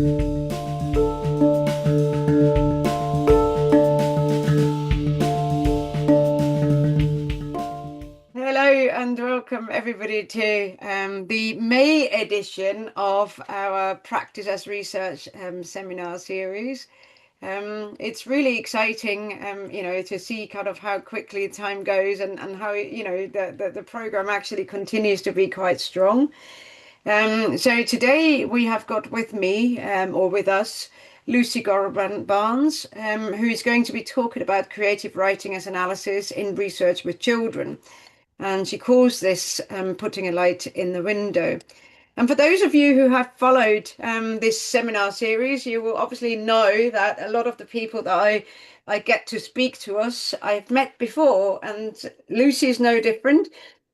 And welcome everybody to the May edition of our Practice as Research seminar series. It's really exciting, to see kind of how quickly time goes and how, the program actually continues to be quite strong. So today we have got with me, or with us, Luci Gorell Barnes, who is going to be talking about creative writing as analysis in research with children. And she calls this putting a light in the window. And for those of you who have followed this seminar series, you will obviously know that a lot of the people that I get to speak to us, I've met before, and Luci is no different.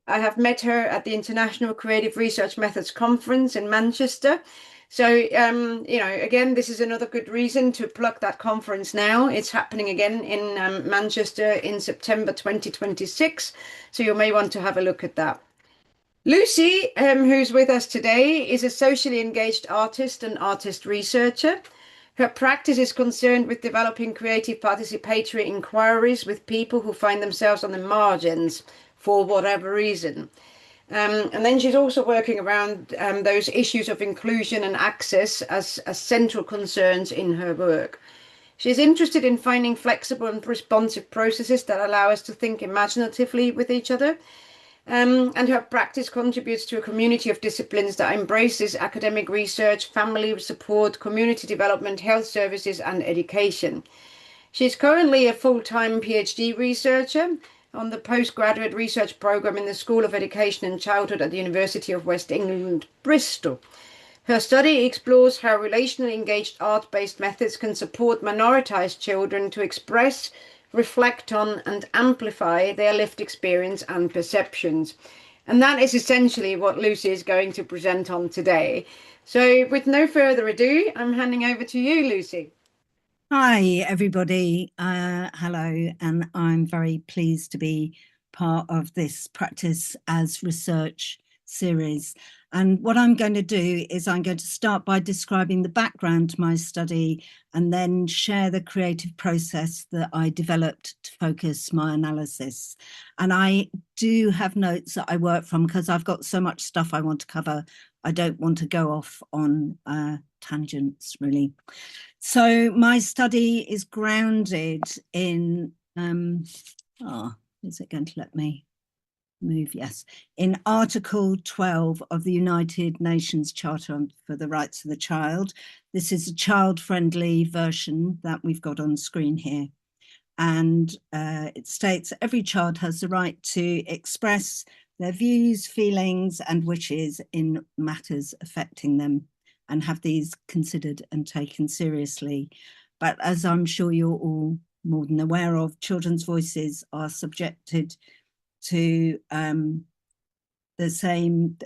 I have met her at the International Creative Research Methods Conference in Manchester. So, again, this is another good reason to plug that conference now. It's happening again in Manchester in September 2026. So you may want to have a look at that. Luci, who's with us today, is a socially engaged artist and artist researcher. Her practice is concerned with developing creative participatory inquiries with people who find themselves on the margins for whatever reason. And then she's also working around those issues of inclusion and access as central concerns in her work. She's interested in finding flexible and responsive processes that allow us to think imaginatively with each other. And her practice contributes to a community of disciplines that embraces academic research, family support, community development, health services, and education. She's currently a full-time PhD researcher on the postgraduate research program in the School of Education and Childhood at the University of West England, Bristol. Her study explores how relationally engaged art-based methods can support minoritized children to express, reflect on, and amplify their lived experience and perceptions. And that is essentially what Luci is going to present on today. So with no further ado, I'm handing over to you, Luci. Hi, everybody. Hello, and I'm very pleased to be part of this Practice as Research series. And what I'm going to do is I'm going to start by describing the background to my study and then share the creative process that I developed to focus my analysis. And I do have notes that I work from because I've got so much stuff I want to cover. I don't want to go off on tangents, really. So my study is grounded in, is it going to let me move? Yes, in Article 12 of the United Nations Charter for the Rights of the Child. This is a child-friendly version that we've got on screen here. And it states every child has the right to express their views, feelings, and wishes in matters affecting them, and have these considered and taken seriously. But as I'm sure you're all more than aware of, children's voices are subjected to the same,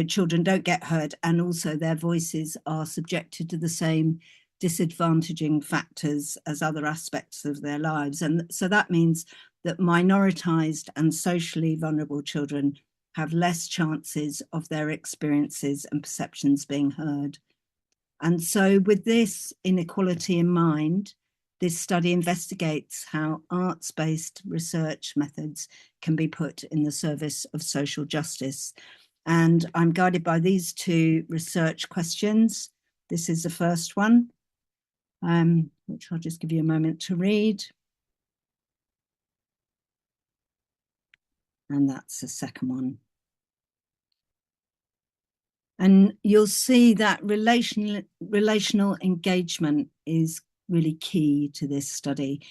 children don't get heard, and also their voices are subjected to the same disadvantaging factors as other aspects of their lives. And so that means that minoritized and socially vulnerable children have less chances of their experiences and perceptions being heard. And so with this inequality in mind, this study investigates how arts-based research methods can be put in the service of social justice. And I'm guided by these two research questions. This is the first one, which I'll just give you a moment to read. And that's the second one. And you'll see that relational engagement is really key to this study.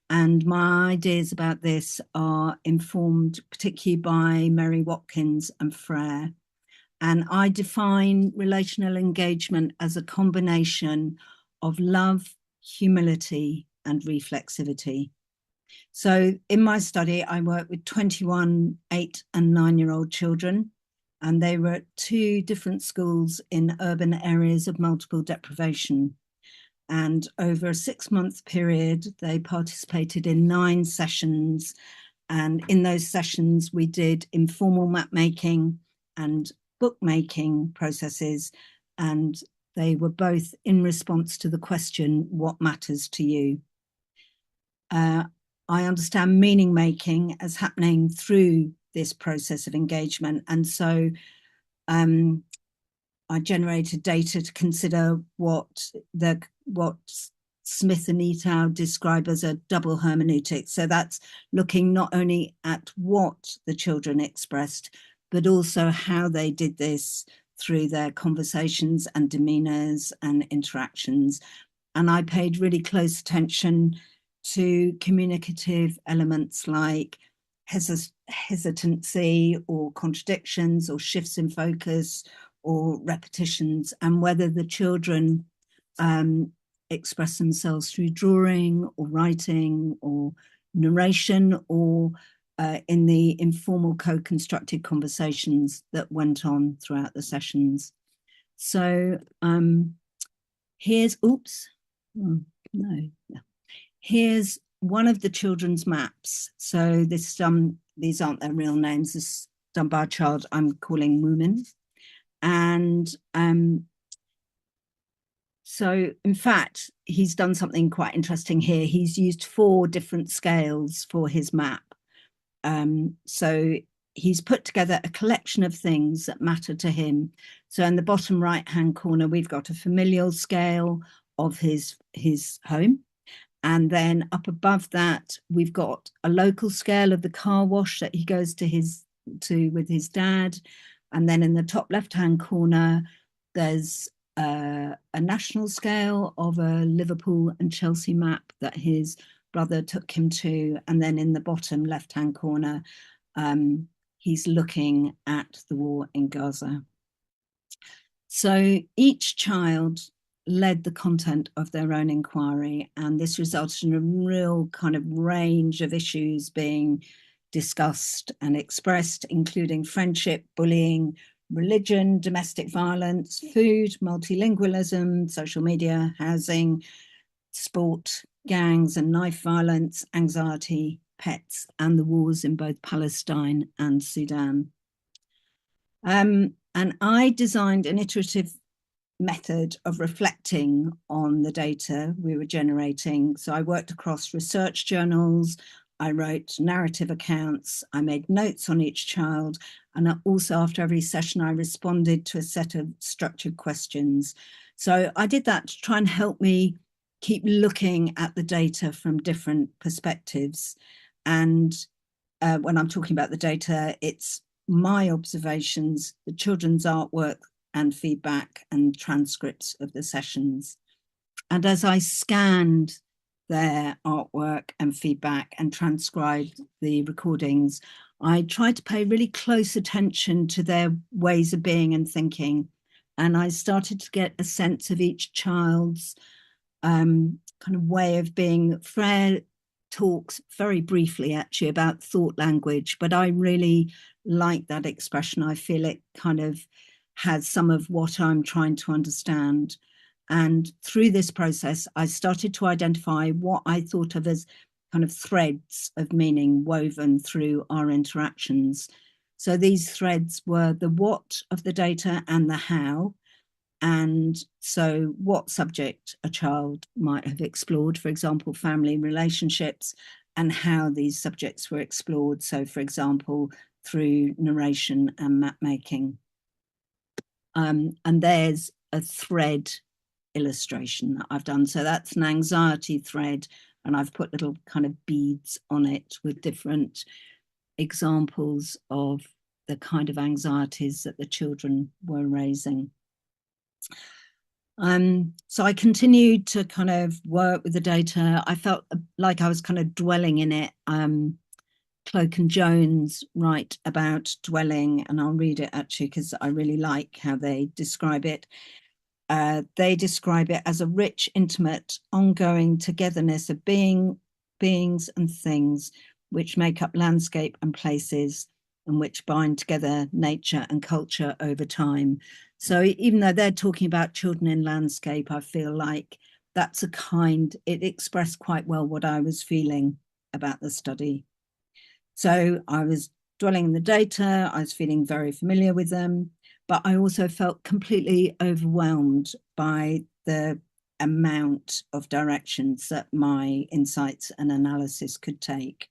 And my ideas about this are informed particularly by Mary Watkins and Frere. And I define relational engagement as a combination of love, humility, and reflexivity. So in my study, I work with 21 8 and 9-year-old children, and they were at 2 different schools in urban areas of multiple deprivation. And over a 6-month period, they participated in 9 sessions. And in those sessions, we did informal map making and bookmaking processes. And They were both in response to the question, what matters to you? I understand meaning making as happening through this process of engagement. And so I generated data to consider what Smith and Etow describe as a double hermeneutic. So that's looking not only at what the children expressed, but also how they did this through their conversations and demeanors and interactions. And I paid really close attention to communicative elements like hesitancy or contradictions or shifts in focus or repetitions, and whether the children express themselves through drawing or writing or narration or in the informal co-constructed conversations that went on throughout the sessions. So here's, oops, oh, no. Here's one of the children's maps. So this, these aren't their real names. This is done by a child I'm calling Moomin. And so, in fact, he's done something quite interesting here. He's used 4 different scales for his map. So he's put together a collection of things that matter to him. So in the bottom right-hand corner, we've got a familial scale of his home. And then up above that, we've got a local scale of the car wash that he goes to with his dad. And then in the top left-hand corner, there's a national scale of a Liverpool and Chelsea map that his brother took him to. And then in the bottom left-hand corner, he's looking at the war in Gaza. So each child led the content of their own inquiry, and this resulted in a real kind of range of issues being discussed and expressed, including friendship, bullying, religion, domestic violence, food, multilingualism, social media, housing, sport, gangs and knife violence, anxiety, pets, and the wars in both Palestine and Sudan. And I designed an iterative method of reflecting on the data we were generating. So I worked across research journals, I wrote narrative accounts, I made notes on each child, and also after every session, I responded to a set of structured questions. So I did that to try and help me keep looking at the data from different perspectives. And when I'm talking about the data, it's my observations, the children's artwork and feedback and transcripts of the sessions. And as I scanned their artwork and feedback and transcribed the recordings, I tried to pay really close attention to their ways of being and thinking. And I started to get a sense of each child's kind of way of being. Freya talks very briefly actually about thought language, but I really like that expression. I feel it kind of has some of what I'm trying to understand. And through this process, I started to identify what I thought of as kind of threads of meaning woven through our interactions. So these threads were the what of the data and the how. And so what subject a child might have explored, for example, family relationships, and how these subjects were explored. So, for example, through narration and map making. And there's a thread illustration that I've done. So that's an anxiety thread, and I've put little kind of beads on it with different examples of the kind of anxieties that the children were raising. So I continued to kind of work with the data. I felt like I was kind of dwelling in it. Cloak and Jones write about dwelling, and I'll read it actually because I really like how they describe it. They describe it as a rich, intimate, ongoing togetherness of beings and things which make up landscape and places, and which bind together nature and culture over time. So even though they're talking about children in landscape, I feel like that's it expressed quite well what I was feeling about the study. So I was dwelling in the data, I was feeling very familiar with them, but I also felt completely overwhelmed by the amount of directions that my insights and analysis could take.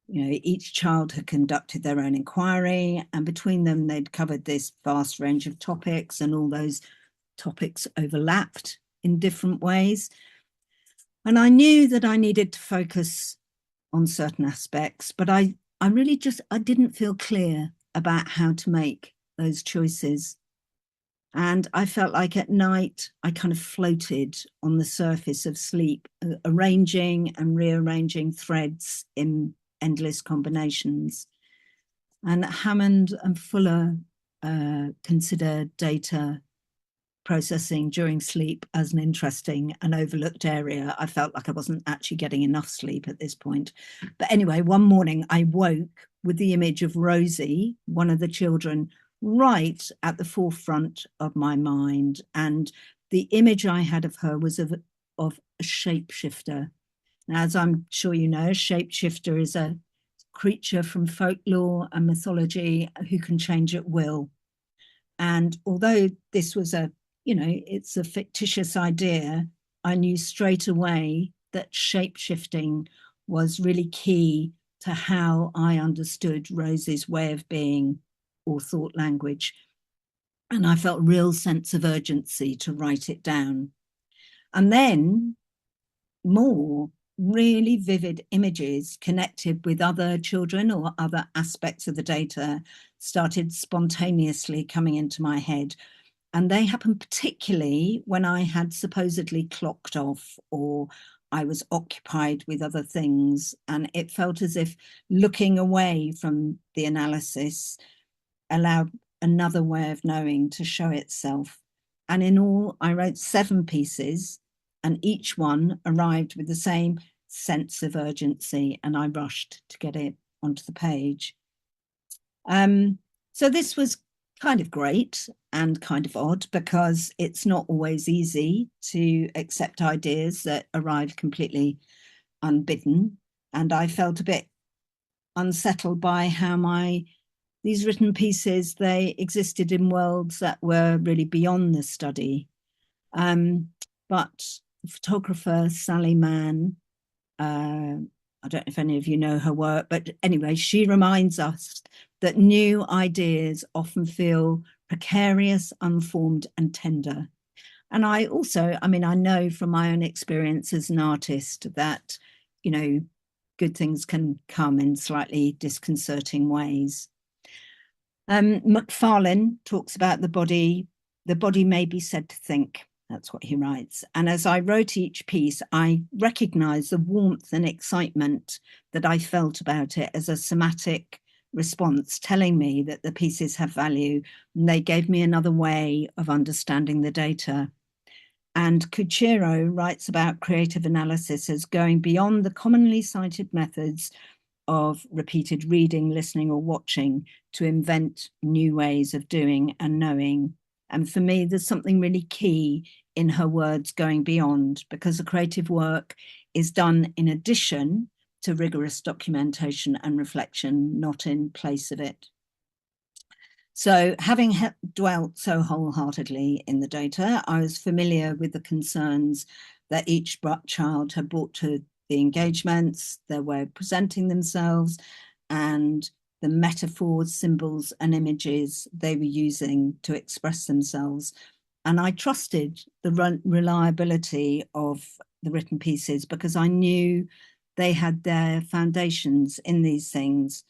You know, each child had conducted their own inquiry, and between them, they'd covered this vast range of topics, and all those topics overlapped in different ways. And I knew that I needed to focus on certain aspects, but I really just, I didn't feel clear about how to make those choices. And I felt like at night, I kind of floated on the surface of sleep, arranging and rearranging threads in endless combinations. And Hammond and Fuller consider data processing during sleep as an interesting and overlooked area. I felt like I wasn't actually getting enough sleep at this point. But anyway, one morning I woke with the image of Rosie, one of the children, right at the forefront of my mind. And the image I had of her was of a shapeshifter. As I'm sure you know, a shapeshifter is a creature from folklore and mythology who can change at will. And although this was it's a fictitious idea, I knew straight away that shape-shifting was really key to how I understood Rose's way of being or thought language. And I felt a real sense of urgency to write it down. And then more really vivid images connected with other children or other aspects of the data started spontaneously coming into my head. And they happened particularly when I had supposedly clocked off or I was occupied with other things. And it felt as if looking away from the analysis allowed another way of knowing to show itself. And in all, I wrote 7 pieces, and each one arrived with the same sense of urgency, and I rushed to get it onto the page. So this was kind of great and kind of odd because it's not always easy to accept ideas that arrive completely unbidden. And I felt a bit unsettled by how these written pieces, they existed in worlds that were really beyond the study. But the photographer, Sally Mann, I don't know if any of you know her work, but anyway, she reminds us that new ideas often feel precarious, unformed, and tender. And I also, I know from my own experience as an artist that, good things can come in slightly disconcerting ways. Macfarlane talks about the body may be said to think. That's what he writes. And as I wrote each piece, I recognized the warmth and excitement that I felt about it as a somatic response, telling me that the pieces have value. And they gave me another way of understanding the data. And Couceiro writes about creative analysis as going beyond the commonly cited methods of repeated reading, listening, or watching to invent new ways of doing and knowing. And for me, there's something really key in her words going beyond, because the creative work is done in addition to rigorous documentation and reflection, not in place of it. So having dwelt so wholeheartedly in the data, I was familiar with the concerns that each child had brought to the engagements, their way of presenting themselves, and the metaphors, symbols, and images they were using to express themselves. And I trusted the reliability of the written pieces because I knew they had their foundations in these things.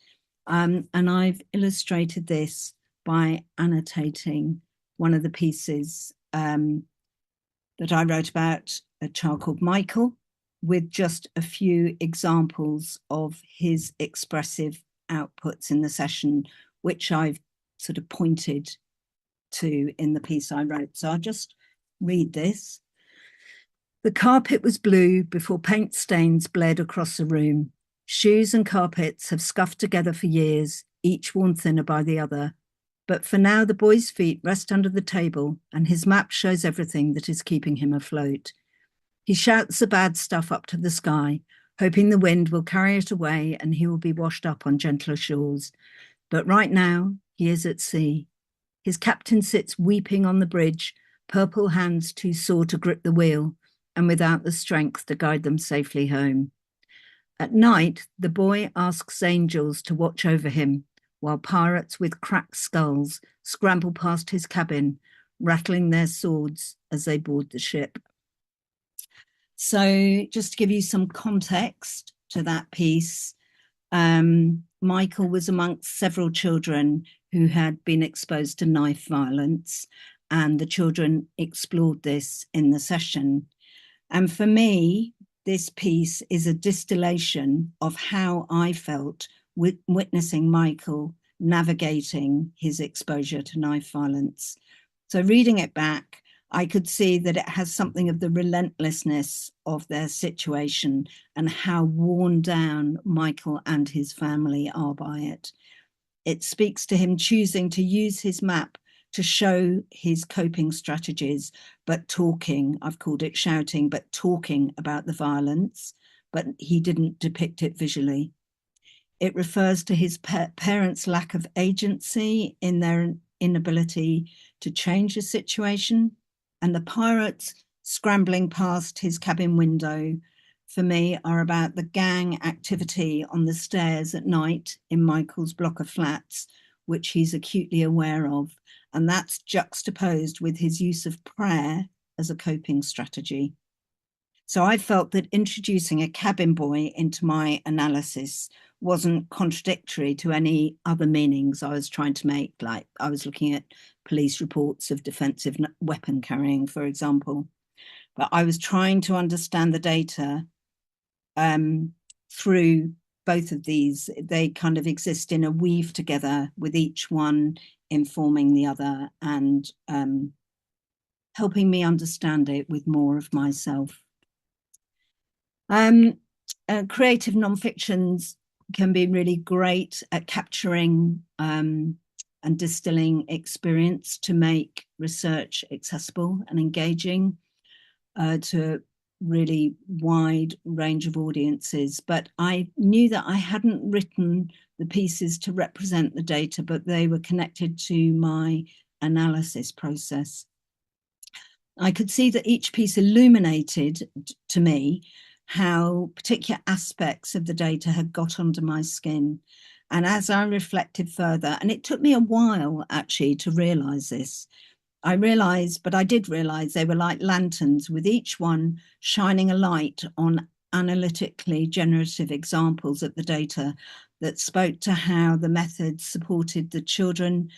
And I've illustrated this by annotating one of the pieces that I wrote about a child called Michael, with just a few examples of his expressive outputs in the session, which I've sort of pointed to in the piece I wrote. So I'll just read this. The carpet was blue before paint stains bled across the room. Shoes and carpets have scuffed together for years, each worn thinner by the other. But for now, the boy's feet rest under the table, and his map shows everything that is keeping him afloat. He shouts the bad stuff up to the sky, hoping the wind will carry it away and he will be washed up on gentler shores. But right now, he is at sea. His captain sits weeping on the bridge, purple hands too sore to grip the wheel, and without the strength to guide them safely home. At night, the boy asks angels to watch over him, while pirates with cracked skulls scramble past his cabin, rattling their swords as they board the ship. So, just to give you some context to that piece, Michael was amongst several children who had been exposed to knife violence, and the children explored this in the session. And for me, this piece is a distillation of how I felt witnessing Michael navigating his exposure to knife violence. So reading it back, I could see that it has something of the relentlessness of their situation and how worn down Michael and his family are by it. It speaks to him choosing to use his map to show his coping strategies, but talking, I've called it shouting, but talking about the violence, but he didn't depict it visually. It refers to his parents' lack of agency in their inability to change the situation, and the pirates scrambling past his cabin window, for me, are about the gang activity on the stairs at night in Michael's block of flats, which he's acutely aware of. And that's juxtaposed with his use of prayer as a coping strategy. So I felt that introducing a cabin boy into my analysis wasn't contradictory to any other meanings I was trying to make. Like I was looking at police reports of defensive weapon carrying, for example. But I was trying to understand the data through both of these. They kind of exist in a weave together, with each one informing the other and helping me understand it with more of myself. Creative nonfictions can be really great at capturing and distilling experience to make research accessible and engaging to really wide range of audiences. But I knew that I hadn't written the pieces to represent the data, but they were connected to my analysis process. I could see that each piece illuminated to me how particular aspects of the data had got under my skin. And as I reflected further, and it took me a while actually to realize this, I did realize they were like lanterns, with each one shining a light on analytically generative examples of the data that spoke to how the methods supported the children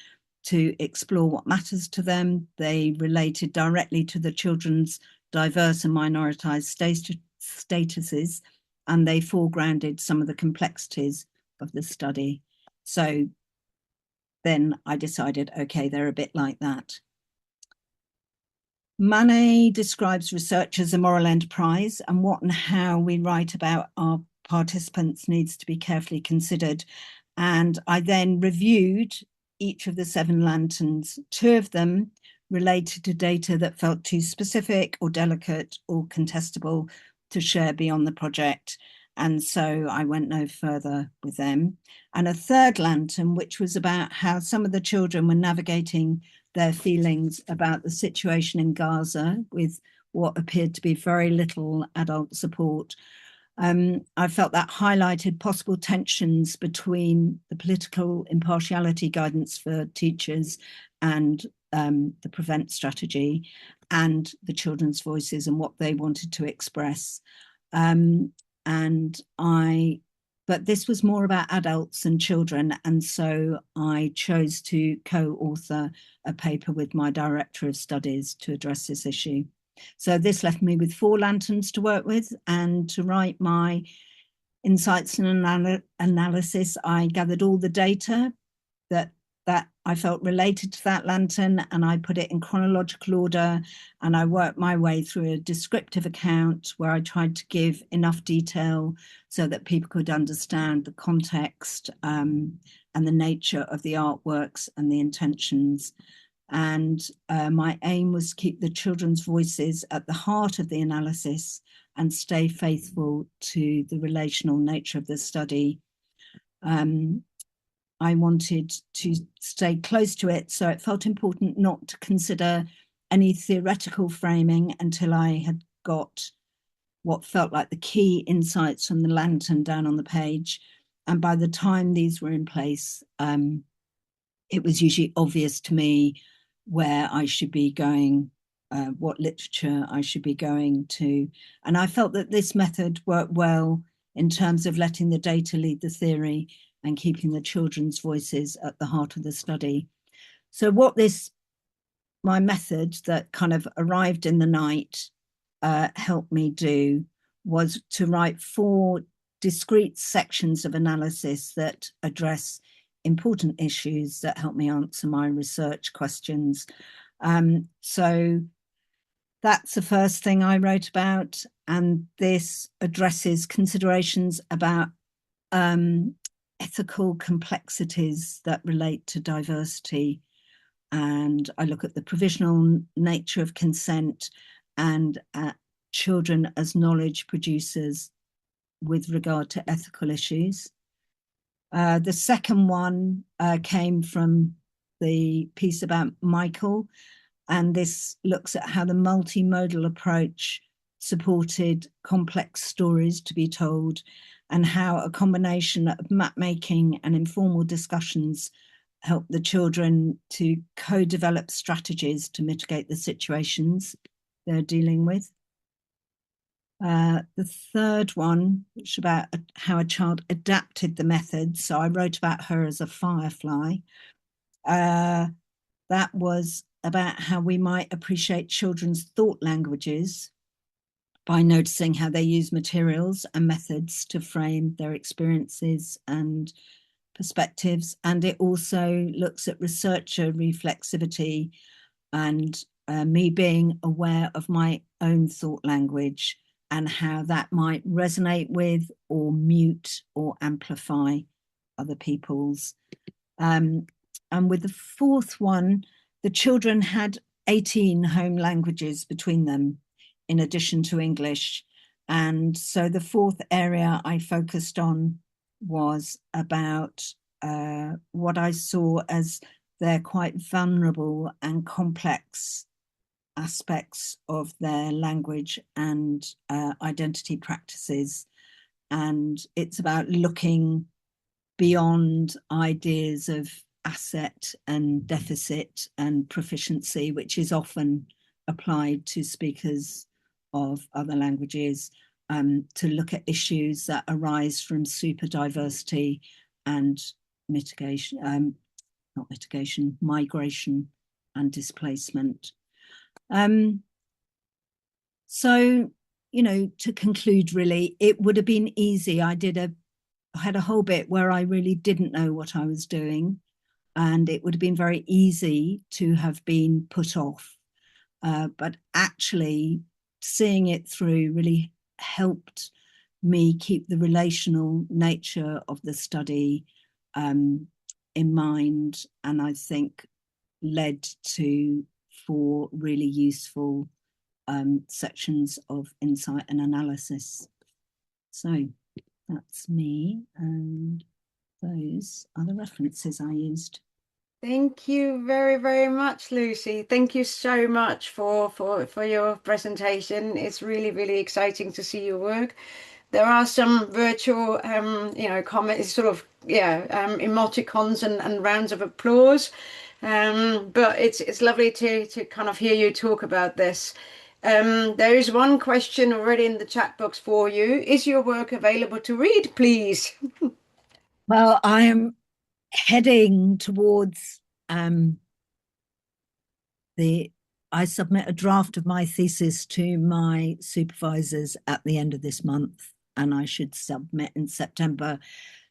to explore what matters to them. They related directly to the children's diverse and minoritized statuses, and they foregrounded some of the complexities of the study. So then I decided, okay, they're a bit like that. Manet describes research as a moral enterprise, and what and how we write about our participants needs to be carefully considered. And I then reviewed each of the 7 lanterns. 2 of them related to data that felt too specific or delicate or contestable to share beyond the project. And so I went no further with them. And a 3rd lantern, which was about how some of the children were navigating their feelings about the situation in Gaza with what appeared to be very little adult support. I felt that highlighted possible tensions between the political impartiality guidance for teachers and the prevent strategy and the children's voices and what they wanted to express. But this was more about adults and children, and so I chose to co-author a paper with my director of studies to address this issue. So this left me with 4 lanterns to work with, and to write my insights and analysis, I gathered all the data that I felt related to that lantern, and I put it in chronological order, and I worked my way through a descriptive account where I tried to give enough detail so that people could understand the context and the nature of the artworks and the intentions. And my aim was to keep the children's voices at the heart of the analysis and stay faithful to the relational nature of the study. I wanted to stay close to it. So it felt important not to consider any theoretical framing until I had got what felt like the key insights from the lantern down on the page. And by the time these were in place, it was usually obvious to me where I should be going, what literature I should be going to. And I felt that this method worked well in terms of letting the data lead the theory and keeping the children's voices at the heart of the study. So what my method that kind of arrived in the night helped me do was to write 4 discrete sections of analysis that address important issues that help me answer my research questions. So that's the first thing I wrote about, and this addresses considerations about ethical complexities that relate to diversity. And I look at the provisional nature of consent and at children as knowledge producers with regard to ethical issues. The second one came from the piece about Michael, and this looks at how the multimodal approach supported complex stories to be told, and how a combination of map making and informal discussions help the children to co-develop strategies to mitigate the situations they're dealing with. The third one, which is about how a child adapted the method. So I wrote about her as a firefly. That was about how we might appreciate children's thought languages by noticing how they use materials and methods to frame their experiences and perspectives. And it also looks at researcher reflexivity and me being aware of my own thought language and how that might resonate with or mute or amplify other people's. And with the fourth one, the children had 18 home languages between them, in addition to English. And so the fourth area I focused on was about what I saw as their quite vulnerable and complex aspects of their language and identity practices. And it's about looking beyond ideas of asset and deficit and proficiency, which is often applied to speakers of other languages, to look at issues that arise from super diversity and mitigation, not mitigation, migration and displacement. So, to conclude, really, it would have been easy. I had a whole bit where I really didn't know what I was doing, and it would have been very easy to have been put off. But actually, seeing it through really helped me keep the relational nature of the study in mind, and I think led to 4 really useful sections of insight and analysis. So that's me, and those are the references I used. Thank you very, very much, Lucy. Thank you so much for your presentation. It's really, really exciting to see your work. There are some virtual, comments, sort of, emoticons and rounds of applause. But it's lovely to kind of hear you talk about this. There is one question already in the chat box for you. Is your work available to read, please? Well, I am heading towards I submit a draft of my thesis to my supervisors at the end of this month, and I should submit in September.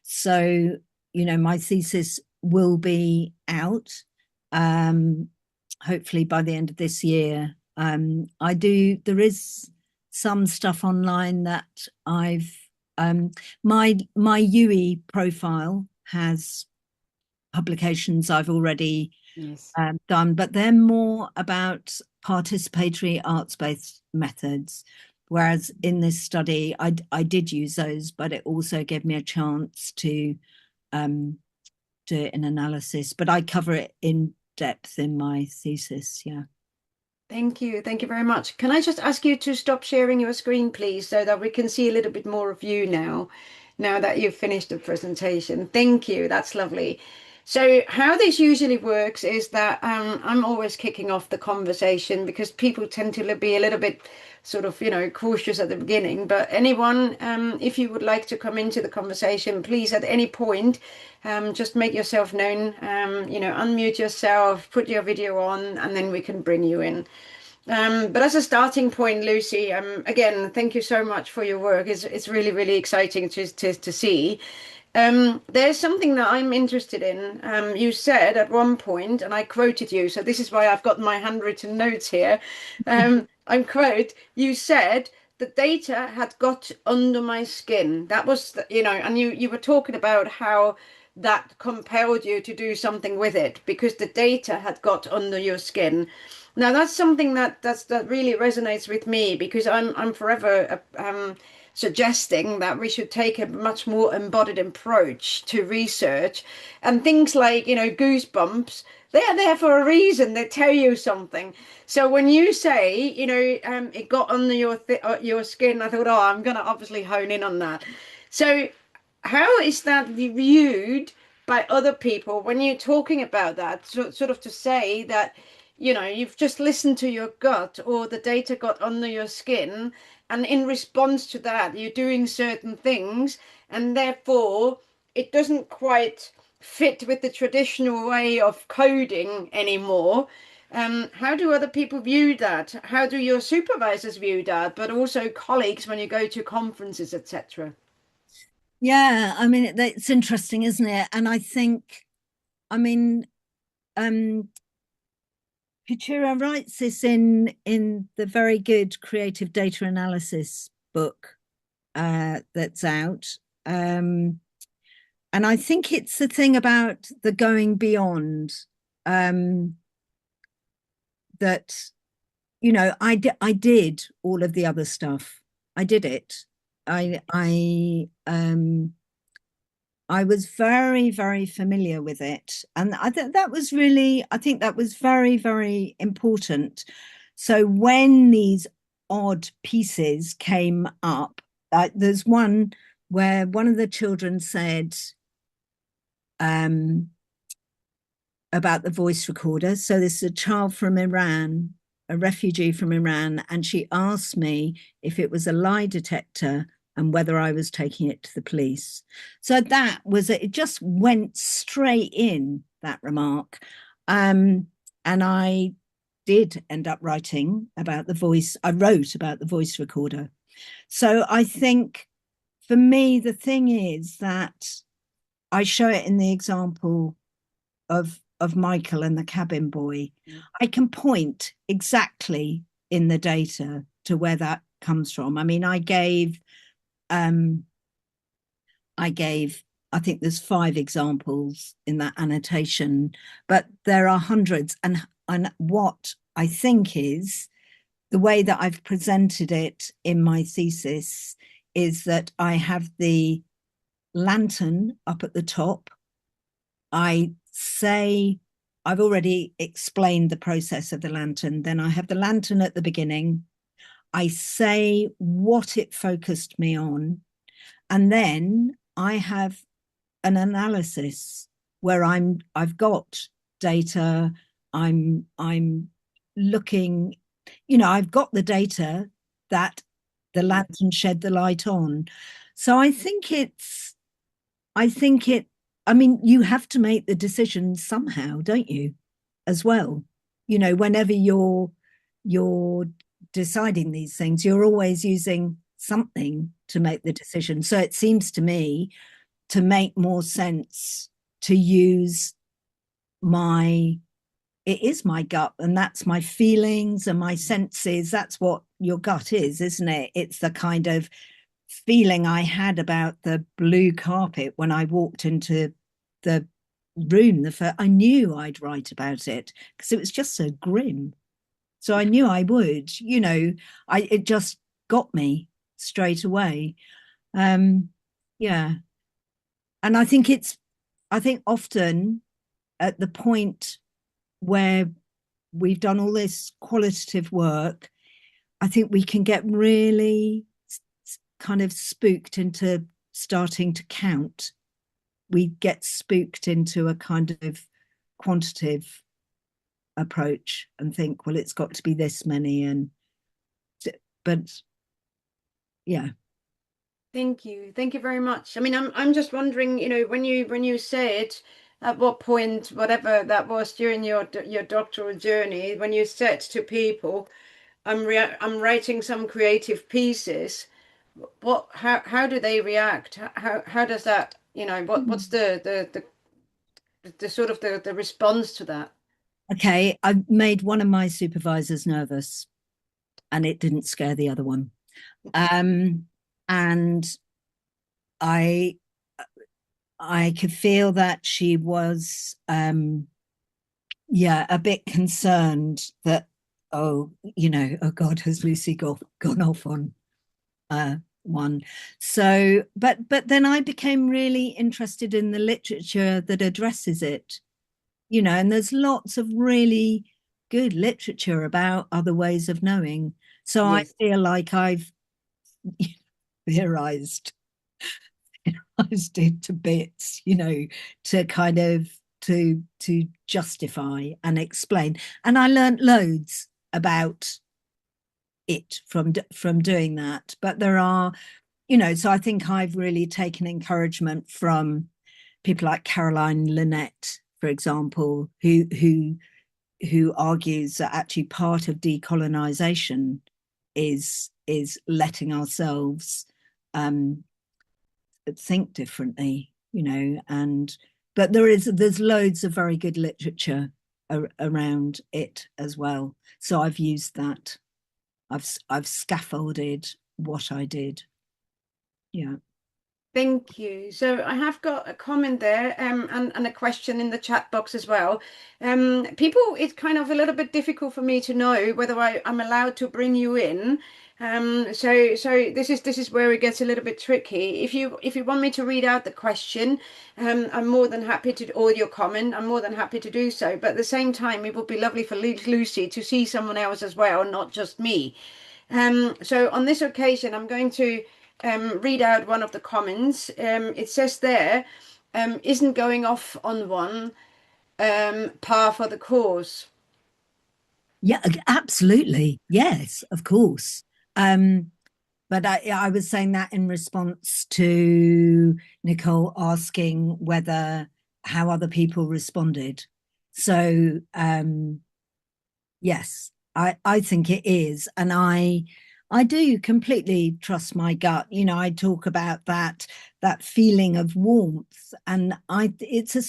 So, my thesis will be out, hopefully by the end of this year. There is some stuff online that my UE profile has publications I've already Yes. done, but they're more about participatory arts-based methods. Whereas in this study, I did use those, but it also gave me a chance to do it in analysis, but I cover it in depth in my thesis. Yeah. Thank you. Thank you very much. Can I just ask you to stop sharing your screen, please, so that we can see a little bit more of you now, now that you've finished the presentation. Thank you. That's lovely. So how this usually works is that I'm always kicking off the conversation because people tend to be a little bit sort of, cautious at the beginning. But anyone, if you would like to come into the conversation, please at any point, just make yourself known, unmute yourself, put your video on, and then we can bring you in. But as a starting point, Luci, again, thank you so much for your work. It's really, really exciting to see. There's something that I'm interested in. You said at one point, and I quoted you, so this is why I've got my handwritten notes here. I'm quote, you said the data had got under my skin. That was, and you were talking about how that compelled you to do something with it because the data had got under your skin. Now that's something that really resonates with me because I'm forever suggesting that we should take a much more embodied approach to research and things like goosebumps. They are there for a reason. They tell you something. So when you say it got under your skin, I thought, oh, I'm gonna obviously hone in on that. So how is that viewed by other people when you're talking about that? Sort of to say that, you've just listened to your gut or the data got under your skin, and in response to that, you're doing certain things, and therefore it doesn't quite fit with the traditional way of coding anymore. How do other people view that? How do your supervisors view that? But also colleagues when you go to conferences, etc. Yeah, I mean, it's interesting, isn't it? And I think, I mean, um, Couceiro writes this in the very good creative data analysis book that's out. And I think it's the thing about the going beyond um, that, I did all of the other stuff. I did it. I was very, very familiar with it. And I think that was very, very important. So when these odd pieces came up, there's one where one of the children said um, about the voice recorder. So this is a child from Iran, a refugee from Iran, and she asked me if it was a lie detector and whether I was taking it to the police. So it just went straight in, that remark. And I did end up writing about the voice. I wrote about the voice recorder. So I think for me, the thing is that I show it in the example of Michael and the cabin boy. I can point exactly in the data to where that comes from. I mean, um, I think there's 5 examples in that annotation, but there are hundreds. And what I think is the way that I've presented it in my thesis is that I have the lantern up at the top. I say, I've already explained the process of the lantern. Then I have the lantern at the beginning. I say what it focused me on. And then I have an analysis where I've got data. I'm looking, I've got the data that the lantern shed the light on. So I think it, I mean, you have to make the decision somehow, don't you, as well? Whenever you're deciding these things, you're always using something to make the decision. So it seems to me to make more sense to use my it is my gut, and that's my feelings and my senses. That's what your gut is, isn't it? It's the kind of feeling I had about the blue carpet when I walked into the room. I knew I'd write about it because it was just so grim. So I knew I would. It just got me straight away. Yeah, and I think it's I think often at the point where we've done all this qualitative work, I think we can get really kind of spooked into starting to count. We get spooked into a kind of quantitative approach and think, well, it's got to be this many. And but yeah. Thank you very much. I mean, I'm just wondering, when you said at what point, whatever that was during your doctoral journey, when you said to people, I'm writing some creative pieces. How do they react? How does that, what's the sort of the response to that? Okay, I made one of my supervisors nervous, and it didn't scare the other one. Um, and I I could feel that she was yeah, a bit concerned that, oh, oh God, has Lucy gone off on one. So but then I became really interested in the literature that addresses it, and there's lots of really good literature about other ways of knowing. So I Yes. feel like I've theorized it to bits, to kind of to justify and explain. And I learned loads about it from doing that. But there are, so I think I've really taken encouragement from people like Caroline Lynette, for example, who argues that actually part of decolonization is letting ourselves think differently, and but there's loads of very good literature around it as well. So I've used that. I've scaffolded what I did. Yeah. Thank you. So I have got a comment there, and a question in the chat box as well. People, it's kind of a little bit difficult for me to know whether I'm allowed to bring you in. So this is where it gets a little bit tricky. If you want me to read out the question, I'm more than happy to, or your comment, I'm more than happy to do so. But at the same time, it would be lovely for Lucy to see someone else as well, not just me. So on this occasion, I'm going to read out one of the comments. It says there, isn't going off on one par for the course. Yeah, absolutely. Yes, of course. Um, but I was saying that in response to Nicole asking whether how other people responded. So yes, I think it is, and I do completely trust my gut. I talk about that feeling of warmth, and I was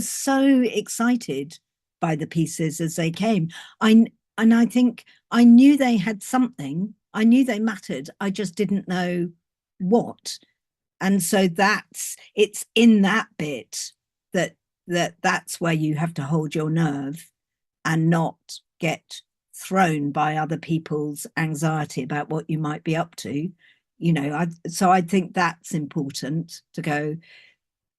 so excited by the pieces as they came. I and I think I knew they had something. I knew they mattered. I just didn't know what. And so it's in that bit that that's where you have to hold your nerve and not get thrown by other people's anxiety about what you might be up to. So I think that's important to go,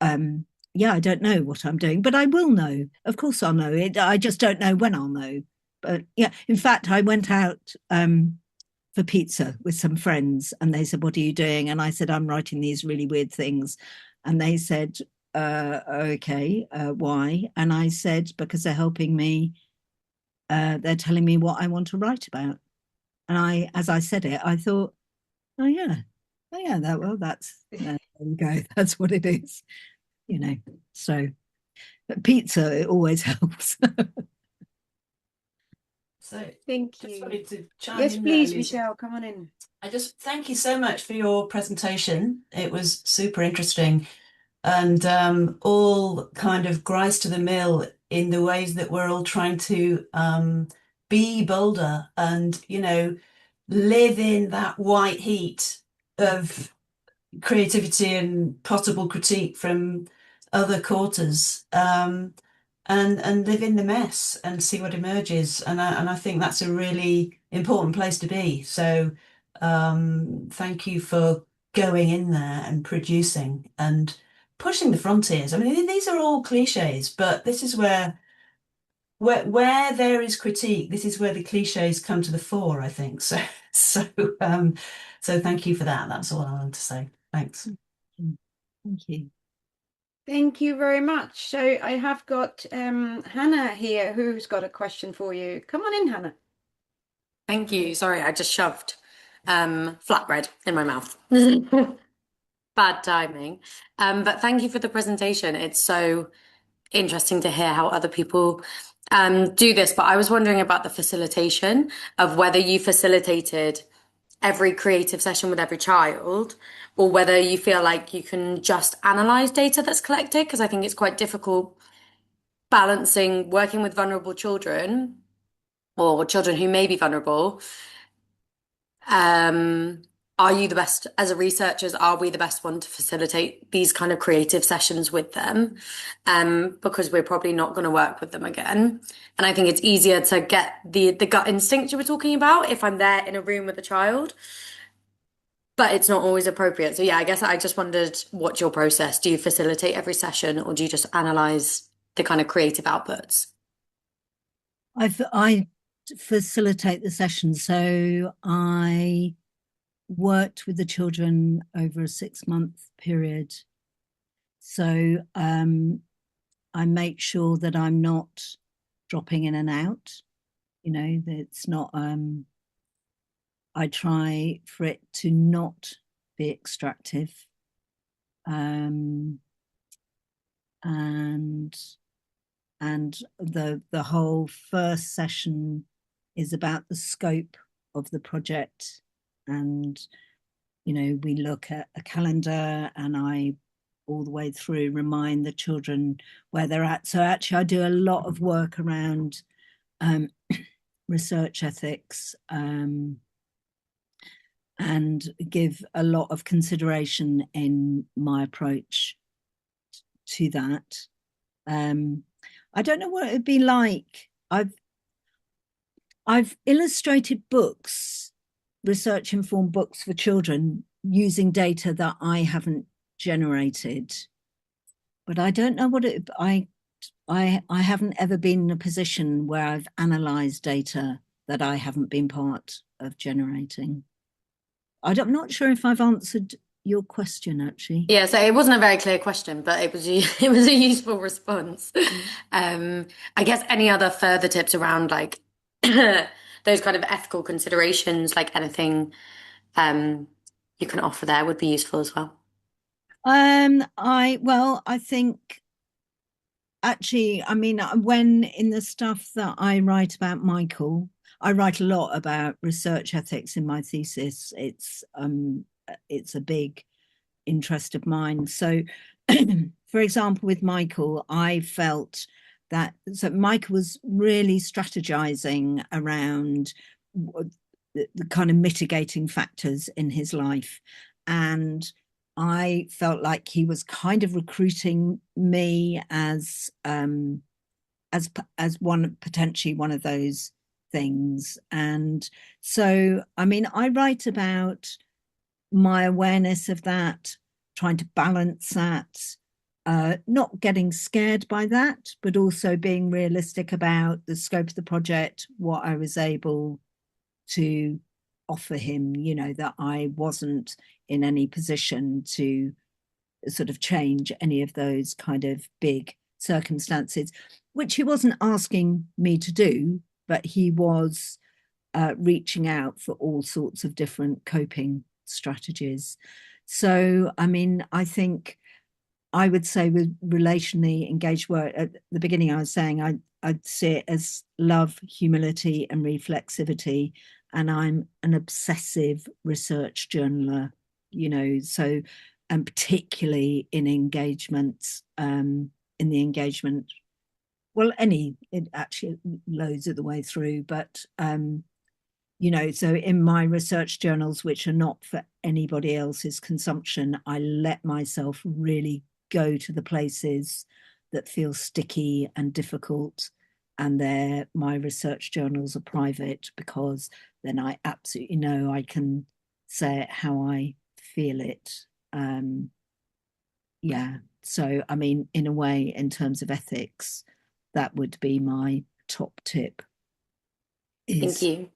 yeah, I don't know what I'm doing, but I will know. Of course I'll know it. I just don't know when I'll know. But yeah, in fact, I went out for pizza with some friends, and they said, what are you doing? And I said, I'm writing these really weird things. And they said, okay, why? And I said, because they're helping me, they're telling me what I want to write about. And as I said it, I thought, oh yeah, that's there you go. That's what it is, you know. So, but pizza, it always helps. So Thank just you. wanted to chime Yes, in there, please, Lucy. Michelle, come on in. I just thank you so much for your presentation. It was super interesting and all kind of grise to the mill in the ways that we're all trying to be bolder and, live in that white heat of creativity and possible critique from other quarters, and live in the mess and see what emerges. And I think that's a really important place to be. So thank you for going in there and producing. And pushing the frontiers. I mean, these are all cliches, but this is where there is critique, this is where the cliches come to the fore, I think. So so thank you for that. That's all I wanted to say. Thanks. Thank you. Thank you very much. So I have got Hannah here who's got a question for you. Come on in, Hannah. Thank you. Sorry, I just shoved flatbread in my mouth. Bad timing. But thank you for the presentation. It's so interesting to hear how other people do this. But I was wondering about the facilitation of whether you facilitated every creative session with every child, or whether you feel like you can just analyze data that's collected, because I think it's quite difficult balancing working with vulnerable children or children who may be vulnerable. Are you the best, as a researchers, are we the best one to facilitate these kind of creative sessions with them? Because we're probably not going to work with them again. And I think it's easier to get the gut instinct you were talking about if I'm there in a room with a child, but it's not always appropriate. So yeah, I guess I just wondered, what's your process? Do you facilitate every session, or do you just analyze the kind of creative outputs? I facilitate the session, so I worked with the children over a 6-month period. So I make sure that I'm not dropping in and out. You know, it's not, I try for it to not be extractive. And the whole first session is about the scope of the project, and you know, we look at a calendar, and I all the way through remind the children where they're at. So actually I do a lot of work around research ethics, and give a lot of consideration in my approach to that. I don't know what it'd be like. I've illustrated books, research informed books for children using data that I haven't generated, but I don't know what I haven't ever been in a position where I've analysed data that I haven't been part of generating. I'm not sure if I've answered your question, actually. Yeah, so it wasn't a very clear question, but it was it was a useful response. I guess any other further tips around like those kind of ethical considerations, like anything you can offer there would be useful as well. I think actually, I mean, when in the stuff that I write about Michael, I write a lot about research ethics in my thesis. It's a big interest of mine. So, for example, with Michael, I felt that Michael was really strategizing around the kind of mitigating factors in his life, and I felt like he was kind of recruiting me as one, potentially one of those things. And so, I mean, I write about my awareness of that, trying to balance that, not getting scared by that, but also being realistic about the scope of the project, what I was able to offer him, you know, that I wasn't in any position to sort of change any of those kind of big circumstances, which he wasn't asking me to do, but he was reaching out for all sorts of different coping strategies. So, I mean, I think I would say with relationally engaged work, at the beginning I was saying I'd see it as love, humility and reflexivity. And I'm an obsessive research journaler, you know, so, and particularly in engagements, in the engagement, well, it actually loads of the way through, but you know, so in my research journals, which are not for anybody else's consumption, I let myself really go to the places that feel sticky and difficult. And my research journals are private, because then I absolutely know I can say it how I feel it. Yeah. So, I mean, in a way, in terms of ethics, that would be my top tip Thank is, you.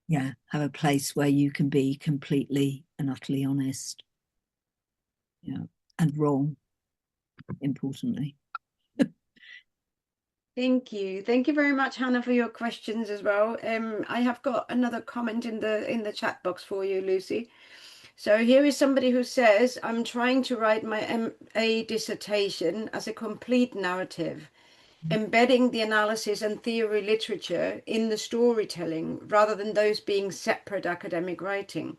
yeah, have a place where you can be completely and utterly honest. Yeah, and wrong, importantly. Thank you. Thank you very much, Hannah, for your questions as well. I have got another comment in the chat box for you, Lucy. So here is somebody who says, I'm trying to write my MA dissertation as a complete narrative, embedding the analysis and theory literature in the storytelling rather than those being separate academic writing.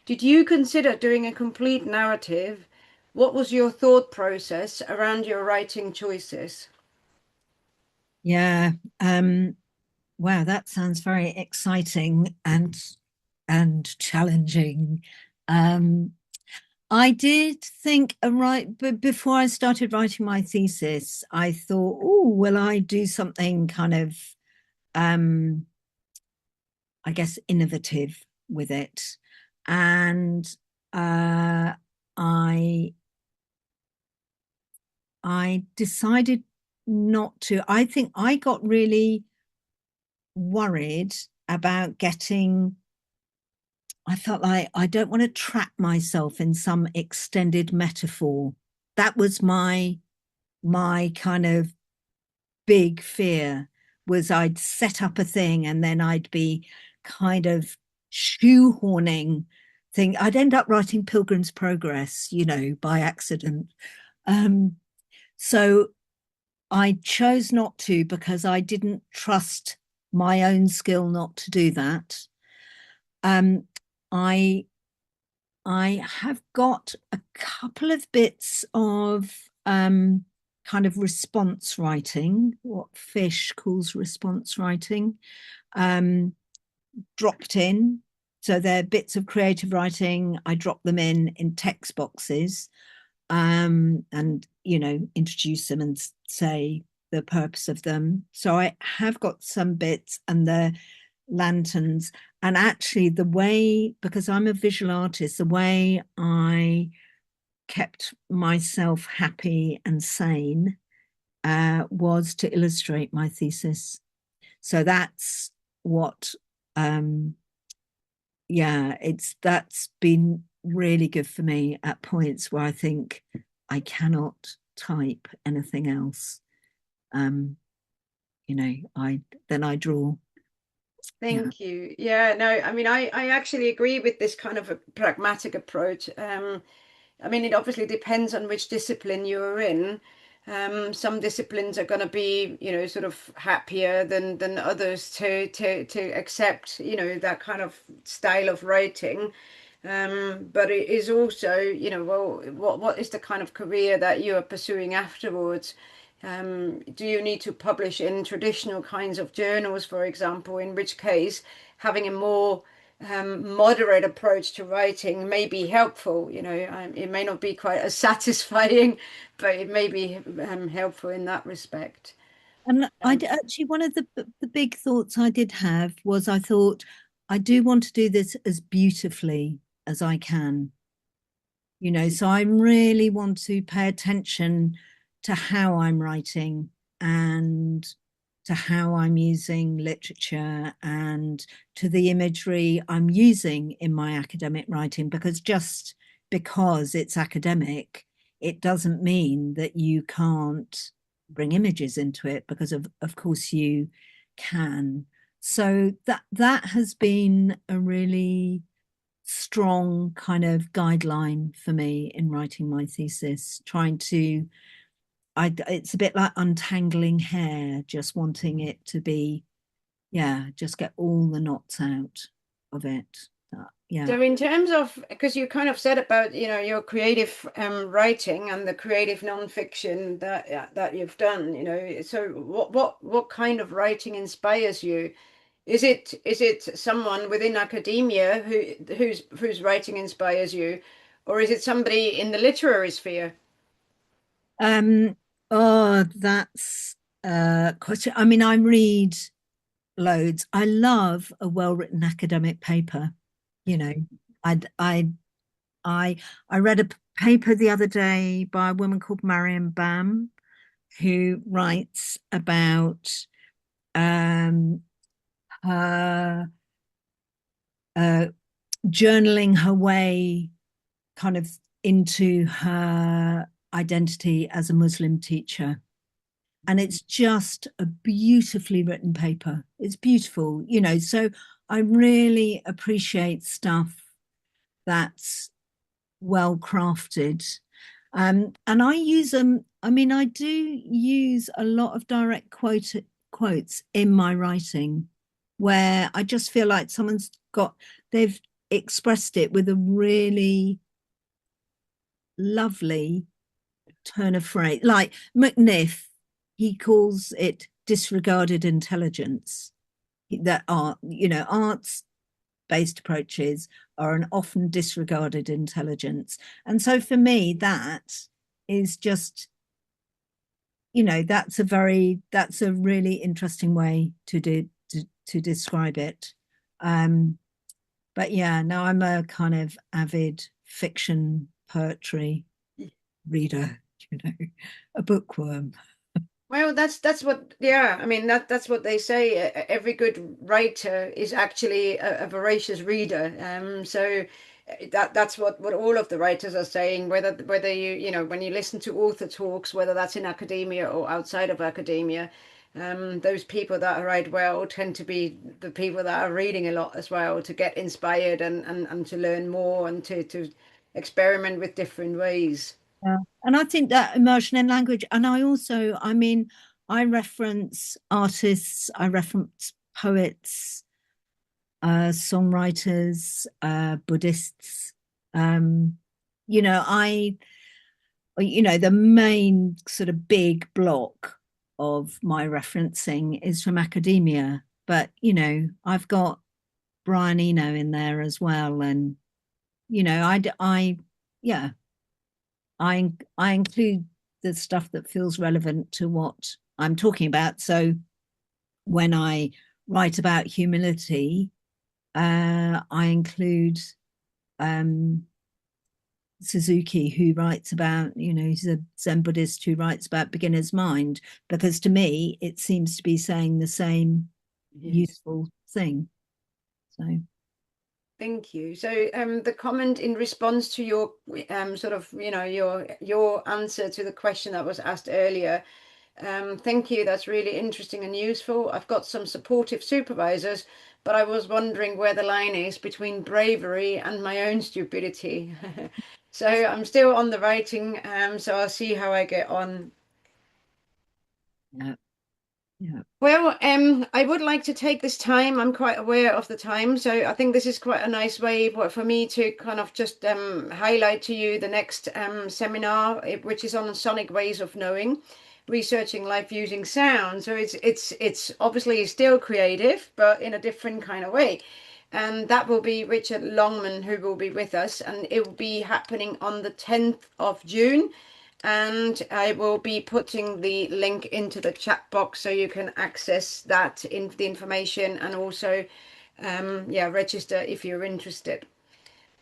Did you consider doing a complete narrative? What was your thought process around your writing choices? Yeah. Wow, that sounds very exciting and challenging. I did think, but before I started writing my thesis, I thought, oh, will I do something kind of, I guess, innovative with it? And I decided not to. I think I got really worried about getting. I felt like I don't want to trap myself in some extended metaphor. That was my kind of big fear, was I'd set up a thing and then I'd be kind of shoehorning thing. I'd end up writing Pilgrim's Progress, by accident. So I chose not to because I didn't trust my own skill not to do that. Um, I I have got a couple of bits of kind of response writing, what Fish calls response writing, dropped in. So they're bits of creative writing. I drop them in text boxes, and introduce them and say the purpose of them. So I have got some bits, and the lanterns. And actually, because I'm a visual artist, the way I kept myself happy and sane was to illustrate my thesis. So that's what, that's been really good for me at points where I think I cannot type anything else. I draw. Thank you. Yeah, no, I mean, I actually agree with this kind of a pragmatic approach. I mean, it obviously depends on which discipline you're in. Some disciplines are going to be, sort of happier than others to accept, that kind of style of writing. But it is also, well, what is the kind of career that you are pursuing afterwards? Do you need to publish in traditional kinds of journals, for example, in which case having a more moderate approach to writing may be helpful. It may not be quite as satisfying, but it may be helpful in that respect. And actually, one of the big thoughts I did have was, I thought, I do want to do this as beautifully as I can. So I really want to pay attention to how I'm writing and to how I'm using literature and to the imagery I'm using in my academic writing, because just because it's academic, it doesn't mean that you can't bring images into it, because of course you can. So that has been a really strong kind of guideline for me in writing my thesis, it's a bit like untangling hair, just wanting it to be, just get all the knots out of it. So in terms of, because you kind of said about, your creative writing and the creative nonfiction that you've done, so what kind of writing inspires you? Is it someone within academia whose writing inspires you, or is it somebody in the literary sphere? That's a question. I mean, I read loads. I love a well-written academic paper. You know, I I I read a paper the other day by a woman called Marion Bam, who writes about her journaling her way kind of into her identity as a Muslim teacher. And it's just a beautifully written paper. It's beautiful, you know, so I really appreciate stuff that's well crafted. And I use them, I mean, I do use a lot of direct quotes in my writing where I just feel like they've expressed it with a really lovely turn of phrase. Like McNiff, he calls it disregarded intelligence. That arts based approaches are an often disregarded intelligence. And so for me, that is just, that's a really interesting way to describe it. But yeah, no, I'm a kind of avid fiction poetry reader, a bookworm. Well, that's what, yeah, I mean, that's what they say. Every good writer is actually a voracious reader. So that's what all of the writers are saying, whether when you listen to author talks, whether that's in academia or outside of academia, those people that write well tend to be the people that are reading a lot as well, to get inspired and to learn more and to experiment with different ways. Yeah. And I think that immersion in language, and I reference artists, I reference poets, songwriters, Buddhists. The main sort of big block of my referencing is from academia, but I've got Brian Eno in there as well, and yeah. I include the stuff that feels relevant to what I'm talking about. So when I write about humility, I include Suzuki, who writes about, he's a Zen Buddhist who writes about beginner's mind, because to me, it seems to be saying the same useful thing. So. Thank you. So the comment in response to your sort of, your answer to the question that was asked earlier, thank you. That's really interesting and useful. I've got some supportive supervisors, but I was wondering where the line is between bravery and my own stupidity. So I'm still on the writing, so I'll see how I get on. Yeah. Yeah. Well, I would like to take this time. I'm quite aware of the time, so I think this is quite a nice way for me to kind of just highlight to you the next seminar, which is on sonic ways of knowing, researching life using sound. So it's obviously still creative, but in a different kind of way. And that will be Richard Longman who will be with us, and it will be happening on the 10th of June. And I will be putting the link into the chat box so you can access that in the information, and also register if you're interested.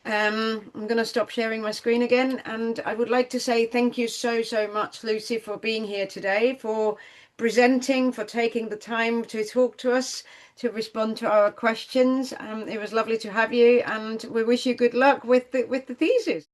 I'm going to stop sharing my screen again, and I would like to say thank you so much, Luci, for being here today, for presenting, for taking the time to talk to us, to respond to our questions. It was lovely to have you, and we wish you good luck with the thesis.